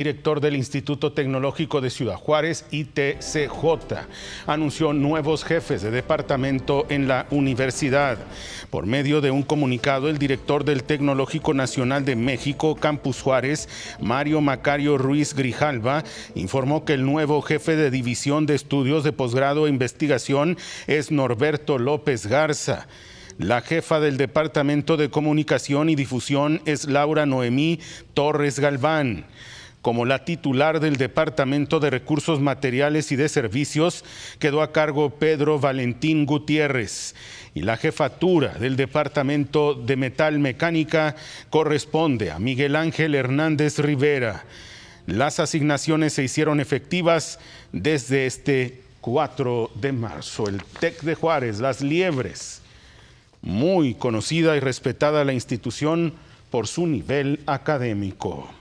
Director del Instituto Tecnológico de Ciudad Juárez, ITCJ, anunció nuevos jefes de departamento en la universidad. Por medio de un comunicado, el director del Tecnológico Nacional de México, Campus Juárez, Mario Macario Ruiz Grijalva, informó que el nuevo jefe de División de Estudios de Posgrado e Investigación es Norberto López Garza. La jefa del Departamento de Comunicación y Difusión es Laura Noemí Torres Galván. Como la titular del Departamento de Recursos Materiales y de Servicios, quedó a cargo Pedro Valentín Gutiérrez. Y la jefatura del Departamento de Metal Mecánica corresponde a Miguel Ángel Hernández Rivera. Las asignaciones se hicieron efectivas desde este 4 de marzo. El TEC de Juárez, Las Liebres, muy conocida y respetada la institución por su nivel académico.